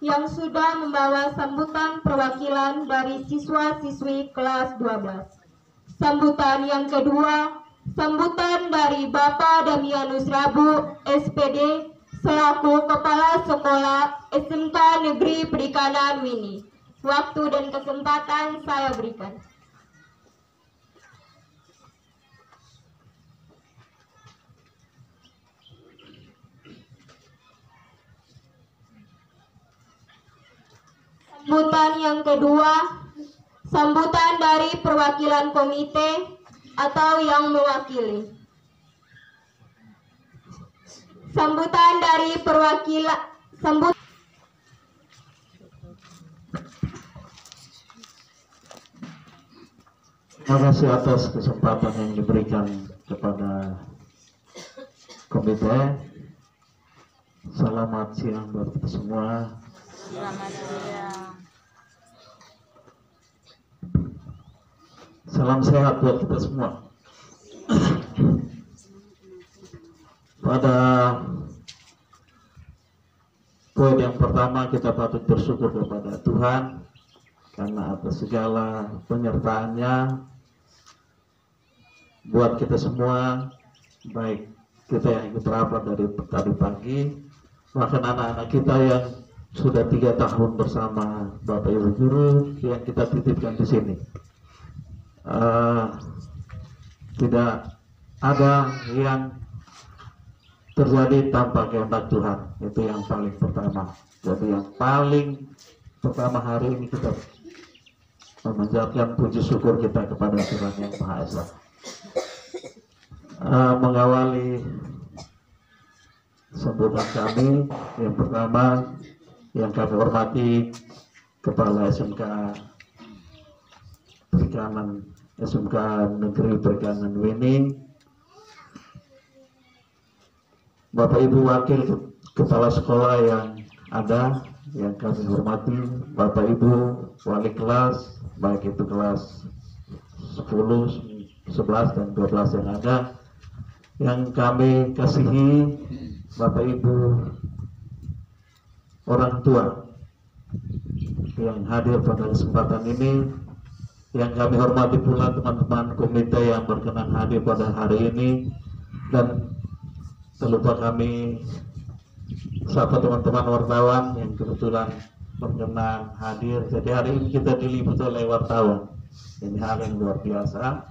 yang sudah membawa sambutan perwakilan dari siswa-siswi kelas 12. Sambutan yang kedua, sambutan dari Bapak Damianus Rabu, SPD, selaku Kepala Sekolah SMK Negeri Perikanan Wini. Waktu dan kesempatan saya berikan. Sambutan yang kedua, sambutan dari perwakilan komite atau yang mewakili. Sambutan dari perwakilan Terima kasih atas kesempatan yang diberikan kepada komite. Selamat siang buat kita semua. Selamat siang. Salam sehat buat kita semua. Pada poin yang pertama, kita patut bersyukur kepada Tuhan karena atas segala penyertaannya buat kita semua, baik kita yang ikut rapat dari tadi pagi, bahkan anak-anak kita yang sudah 3 tahun bersama Bapak Ibu Guru yang kita titipkan di sini. Tidak ada yang terjadi tanpa kehendak Tuhan, itu yang paling pertama. Jadi yang paling pertama hari ini kita memanjatkan puji syukur kita kepada Tuhan yang Maha Esa. Mengawali sambutan kami, yang pertama yang kami hormati Kepala SMK Perikanan, SMK Negeri Perikanan Wini, Bapak Ibu Wakil Kepala Sekolah yang ada, yang kami hormati, Bapak Ibu Wali kelas, baik itu kelas 10, 11, dan 12 yang ada, yang kami kasihi, Bapak Ibu orang tua yang hadir pada kesempatan ini, yang kami hormati pula teman-teman komite yang berkenan hadir pada hari ini, dan terlupa kami sapa teman-teman wartawan yang kebetulan berkenan hadir. Jadi hari ini kita diliput oleh wartawan, ini hal yang luar biasa.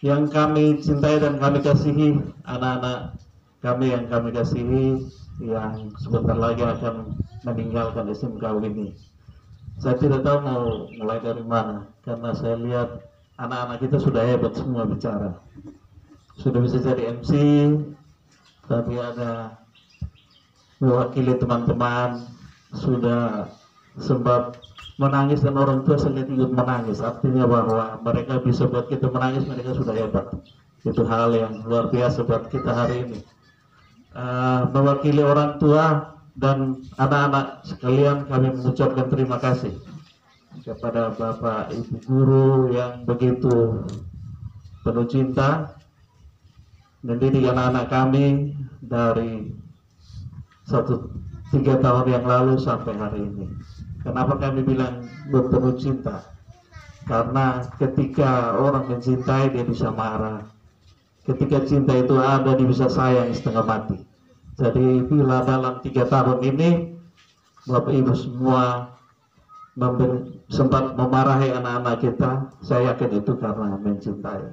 Yang kami cintai dan kami kasihi, anak-anak kami yang kami kasihi, yang sebentar lagi akan meninggalkan SMK ini. Saya tidak tahu mau mulai dari mana, karena saya lihat anak-anak kita sudah hebat semua bicara, sudah bisa jadi MC, tapi ada mewakili teman-teman, sudah sempat menangis, dan orang tua saya lihat ikut menangis. Artinya bahwa mereka bisa buat kita menangis, mereka sudah hebat. Itu hal yang luar biasa buat kita hari ini. Mewakili orang tua dan anak-anak sekalian, kami mengucapkan terima kasih kepada Bapak Ibu Guru yang begitu penuh cinta mendidik anak-anak kami dari 3 tahun yang lalu sampai hari ini. Kenapa kami bilang berpenuh cinta? Karena ketika orang mencintai, dia bisa marah. Ketika cinta itu ada, dia bisa sayang setengah mati. Jadi bila dalam 3 tahun ini Bapak Ibu semua sempat memarahi anak-anak kita, saya yakin itu karena mencintai.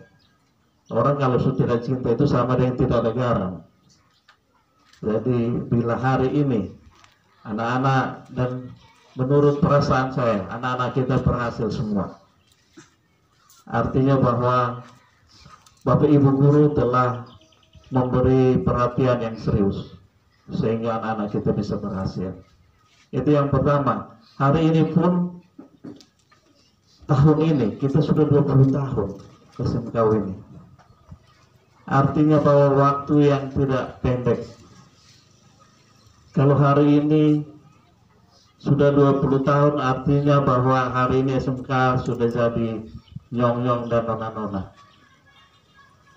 Orang kalau sudah cinta itu sama dengan tidak ada garam. Jadi bila hari ini anak-anak, dan menurut perasaan saya, anak-anak kita berhasil semua. Artinya bahwa Bapak Ibu Guru telah memberi perhatian yang serius sehingga anak-anak kita bisa berhasil. Itu yang pertama. Hari ini pun, tahun ini kita sudah 20 tahun SMK ini. Artinya bahwa waktu yang tidak pendek. Kalau hari ini sudah 20 tahun, artinya bahwa hari ini SMK sudah jadi nyong-nyong dan nona-nona.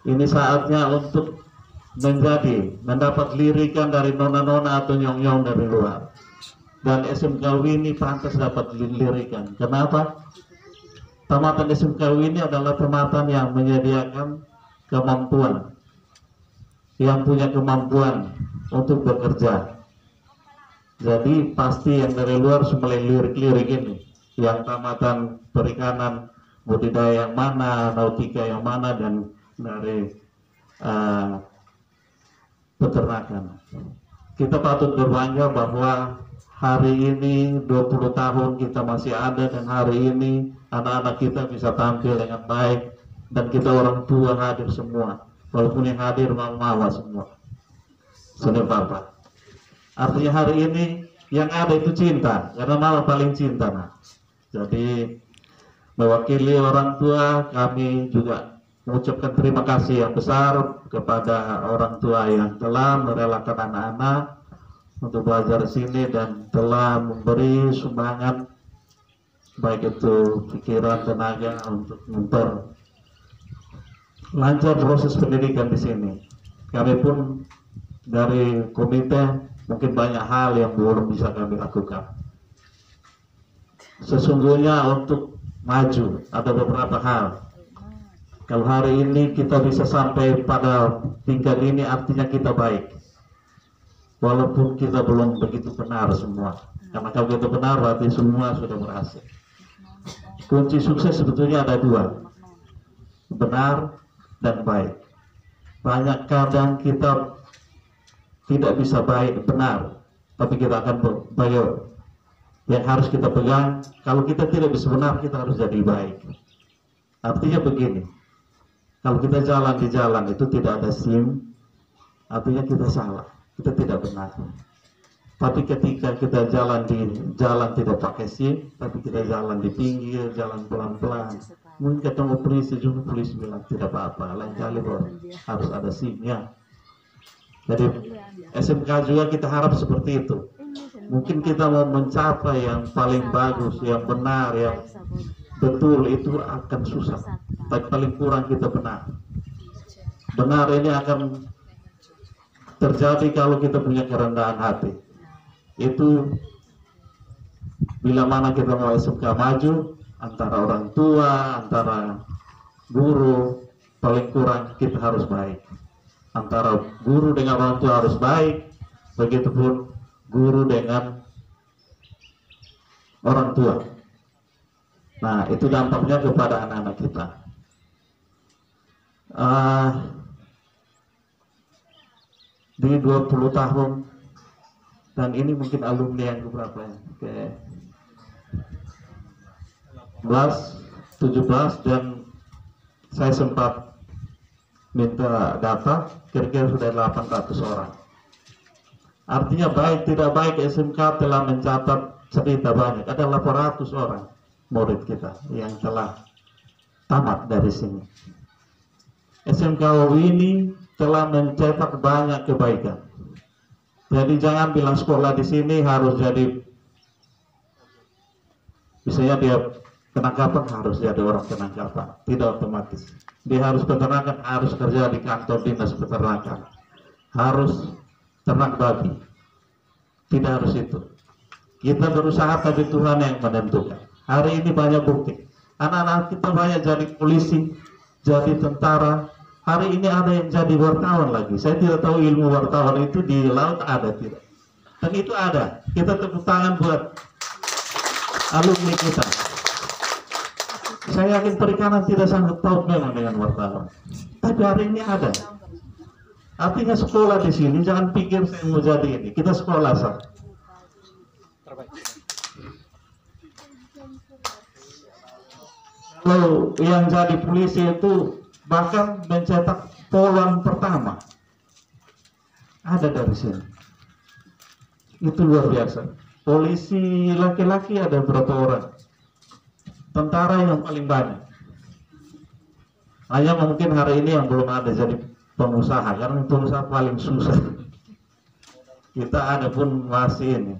Ini saatnya untuk mendapat lirikan dari nona-nona atau nyong-nyong dari luar. dan SMK ini pantas dapat dilirikan. Kenapa? Tamatan SMK ini adalah tamatan yang menyediakan kemampuan, yang punya kemampuan untuk bekerja. Jadi pasti yang dari luar mulai lirik-lirik ini, yang tamatan perikanan, budidaya yang mana, nautika yang mana, dan dari peternakan. Kita patut berbangga bahwa hari ini 20 tahun kita masih ada, dan hari ini anak-anak kita bisa tampil dengan baik, dan kita orang tua hadir semua, walaupun yang hadir mama semua, saudara bapak. Artinya hari ini yang ada itu cinta, karena mama paling cinta, nah. Jadi mewakili orang tua, kami juga mengucapkan terima kasih yang besar kepada orang tua yang telah merelakan anak-anak untuk belajar di sini dan telah memberi sumbangan baik itu pikiran, tenaga untuk memperlancar proses pendidikan di sini. Kami pun dari komite mungkin banyak hal yang belum bisa kami lakukan. Sesungguhnya untuk maju ada beberapa hal. Kalau hari ini kita bisa sampai pada tingkat ini, artinya kita baik. Walaupun kita belum begitu benar semua. Karena kalau kita benar berarti semua sudah berhasil. Kunci sukses sebetulnya ada dua, benar dan baik. Banyak kadang kita tidak bisa baik benar, tapi kita akan baik. Yang harus kita pegang, kalau kita tidak bisa benar, kita harus jadi baik. Artinya begini, kalau kita jalan di jalan itu tidak ada SIM, artinya kita salah, kita tidak benar. Tapi ketika kita jalan di jalan tidak pakai SIM, tapi kita jalan di pinggir, jalan pelan-pelan, mungkin ketemu polisi juga, polisi bilang tidak apa-apa, lain kali harus ada SIM-nya. Jadi SMK juga kita harap seperti itu. Mungkin kita mau mencapai yang paling bagus, yang benar, yang betul, itu akan susah. Tapi paling kurang kita benar. Benar ini akan terjadi kalau kita punya kerendahan hati. Itu bila mana kita mau SMK maju, antara orang tua, antara guru, paling kurang kita harus baik. Antara guru dengan orang tua harus baik, begitupun guru dengan orang tua. Nah, itu dampaknya kepada anak-anak kita. Di 20 tahun, dan ini mungkin alumni yang keberapa ya? Ke 17, dan saya sempat minta data, kira-kira sudah 800 orang. Artinya baik tidak baik SMK telah mencatat cerita banyak. Ada 800 orang murid kita yang telah tamat dari sini. SMK ini telah mencetak banyak kebaikan. Jadi jangan bilang sekolah di sini harus jadi, misalnya dia penangkapan harus jadi orang penangkapan, tidak otomatis. Dia harus peternakan, harus kerja di kantor dinas peternakan, harus ternak babi, tidak harus itu. Kita berusaha, tapi Tuhan yang menentukan. Hari ini banyak bukti, anak-anak kita banyak jadi polisi, jadi tentara. Hari ini ada yang jadi wartawan lagi. Saya tidak tahu ilmu wartawan itu di laut ada tidak, dan itu ada. Kita tepuk tangan buat alumni kita. Saya yakin perikanan tidak sanggup tahu memang dengan wartawan, tapi hari ini ada. Artinya sekolah di sini jangan pikir saya mau jadi ini. Kita sekolah sah. Kalau yang jadi polisi itu bahkan mencetak poluan pertama ada dari sini. Itu luar biasa. Polisi laki-laki ada berapa orang? Tentara yang paling banyak. Hanya mungkin hari ini yang belum ada jadi pengusaha, karena pengusaha paling susah. Kita ada pun masih ini.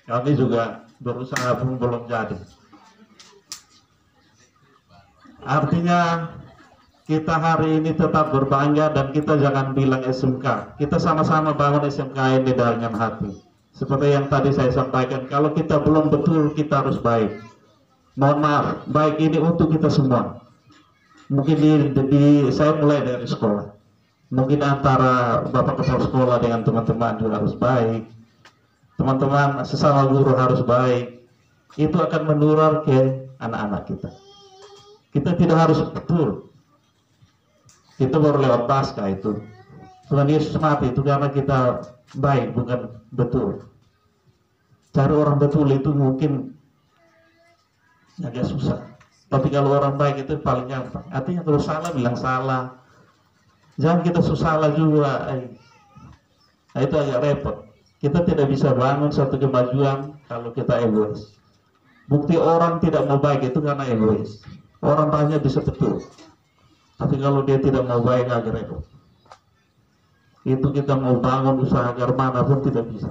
Kami juga berusaha pun belum jadi. Artinya kita hari ini tetap berbangga, dan kita jangan bilang SMK. Kita sama-sama bangun SMK ini dengan hati. Seperti yang tadi saya sampaikan, kalau kita belum betul, kita harus baik. Mohon maaf, baik ini untuk kita semua. Mungkin saya mulai dari sekolah. Mungkin antara Bapak Kepala Sekolah dengan teman-teman juga harus baik. Teman-teman sesama guru harus baik. Itu akan menular ke anak-anak kita. Kita tidak harus betul. Kita baru lewat pasca itu. Tuhan Yesus mati itu karena kita baik, bukan betul. Cari orang betul itu mungkin agak susah. Tapi kalau orang baik itu paling gampang. Artinya kalau salah bilang salah. Jangan kita salah juga. Nah, itu agak repot. Kita tidak bisa bangun satu kemajuan kalau kita egois. Bukti orang tidak mau baik itu karena egois. Orang banyak bisa betul. Tapi kalau dia tidak mau baik agak repot. Itu kita mau bangun usaha agar mana pun tidak bisa.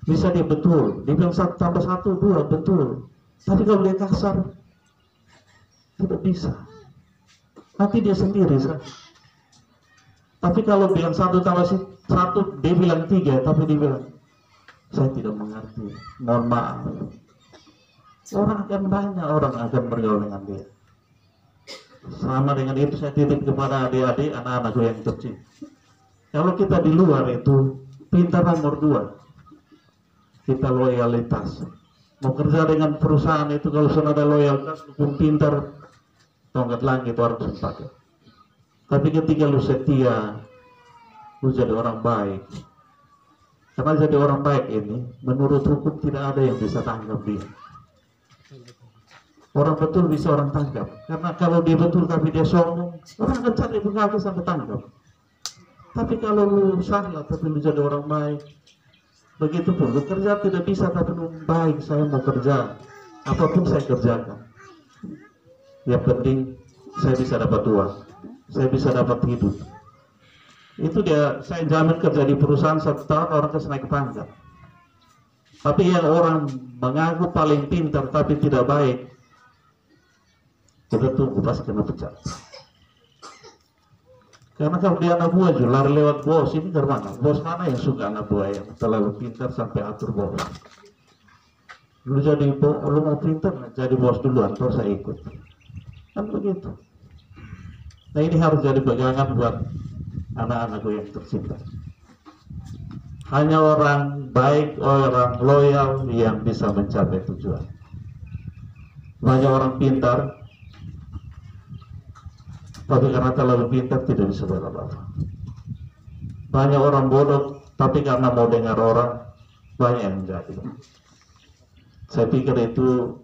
Bisa dia betul, dia bilang 1 tambah 1 2 betul. Tapi kalau dia kasar, tidak bisa. Nanti dia sendiri. Tapi kalau bilang 1 tambah 1, dia bilang 3, tapi dia bilang saya tidak mengerti. Mohon maaf. Orang akan banyak orang akan bergaul dengan dia. Sama dengan itu saya titip kepada adik-adik, anak-anakku yang kecil. Kalau kita di luar itu pintar nomor 2, kita loyalitas. Mau kerja dengan perusahaan itu kalau sudah ada loyalitas, pun pintar, tongkat langit harus pakai. Tapi ketika lu setia, lu jadi orang baik. Karena jadi orang baik ini, menurut hukum tidak ada yang bisa tangkap dia. Orang betul bisa orang tangkap. Karena kalau dia betul tapi dia sombong, orang akan cari bekal sampai tangkap. Tapi kalau lu salah tapi lu jadi orang baik, begitu pun lu kerja tidak bisa tapi lu baik, saya mau kerja, apapun saya kerjakan. Yang penting saya bisa dapat uang, saya bisa dapat hidup. Itu dia, saya jamin kerja di perusahaan 1 tahun orang kasih naik pangkat. Tapi yang orang mengaku paling pintar tapi tidak baik, kita tunggu pasti kena pecat. Karena kalau dia anak buah juga lari lewat bos, ini dari mana? Bos mana yang suka anak buah yang terlalu pintar sampai atur bos? Lu jadi lu mau pintar, jadi bos duluan, terus saya ikut. Kan begitu. Nah ini harus jadi pegangan buat anak-anakku yang tercinta. Hanya orang baik, orang loyal yang bisa mencapai tujuan. Banyak orang pintar, tapi karena terlalu pintar tidak bisa apa-apa. Banyak orang bodoh, tapi karena mau dengar orang, banyak yang jadi. Saya pikir itu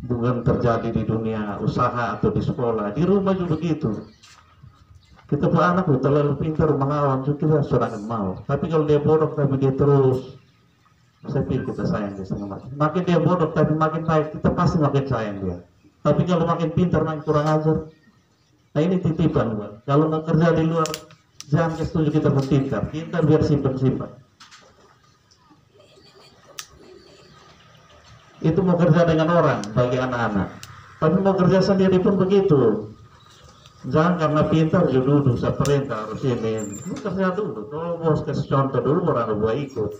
bukan terjadi di dunia usaha atau di sekolah, di rumah juga begitu. Kita punya anak terlalu pintar melawan, kita sudah mau. Tapi kalau dia bodoh, tapi dia terus, saya pikir kita sayang dia sama makin. Makin dia bodoh, tapi makin baik, kita pasti makin sayang dia. Tapi kalau makin pintar, makin kurang ajar. Nah ini titipan, Bang. Kalau mau kerja di luar, jangan setuju kita berpintar. Pintar biar simpan-simpan. Itu mau kerja dengan orang, bagi anak-anak. Tapi mau kerja sendiri pun begitu. Jangan karena pintar duduk, saya perintah harus ini. Lu kerja dulu, kalau bos kasih contoh dulu, orang buat ikut.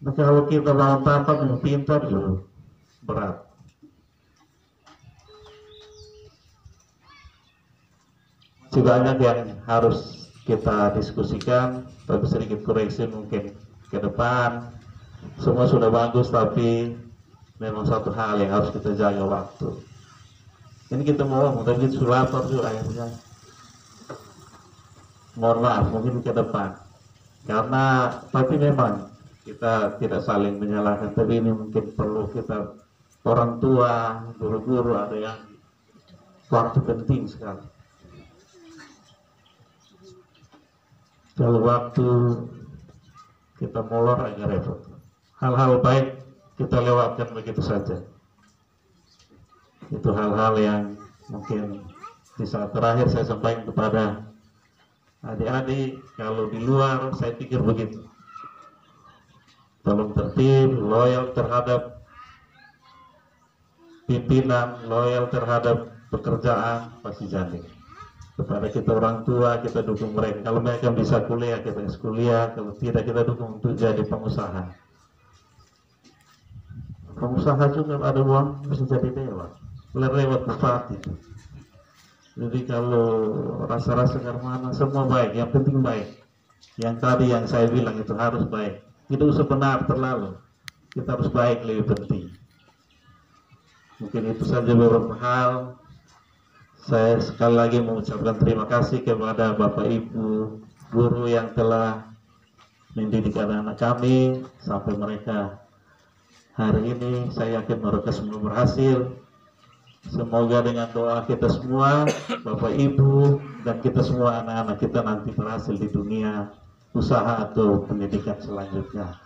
Nah kalau kita lawan tampak mau pintar juga berat. Banyak yang harus kita diskusikan, tapi sedikit koreksi mungkin ke depan. Semua sudah bagus, tapi memang satu hal yang harus kita jaga waktu. Ini kita mau tapi lapor juga akhirnya. Mohon maaf mungkin ke depan. Karena tapi memang kita tidak saling menyalahkan, tapi ini mungkin perlu kita, orang tua, guru-guru ada yang waktu penting sekali. Kalau waktu kita molor agak repot. Hal-hal baik kita lewatkan begitu saja. Itu hal-hal yang mungkin di saat terakhir saya sampaikan kepada adik-adik. Kalau di luar saya pikir begitu. Tolong tertib, loyal terhadap pimpinan, loyal terhadap pekerjaan, pasti jadi. Kepada kita orang tua, kita dukung mereka. Kalau mereka bisa kuliah, kita kasih kuliah. Kalau tidak, kita dukung untuk jadi pengusaha. Pengusaha juga ada uang, bisa jadi dewa. Lewat bupati. Jadi kalau rasa-rasa karmana semua baik, yang penting baik. Yang tadi yang saya bilang itu harus baik. Itu sebenar terlalu. Kita harus baik, lebih penting. Mungkin itu saja beberapa hal. Saya sekali lagi mengucapkan terima kasih kepada Bapak Ibu guru yang telah mendidik anak-anak kami sampai mereka hari ini. Saya yakin mereka semua berhasil. Semoga dengan doa kita semua, Bapak Ibu dan kita semua anak-anak kita nanti berhasil di dunia usaha atau pendidikan selanjutnya.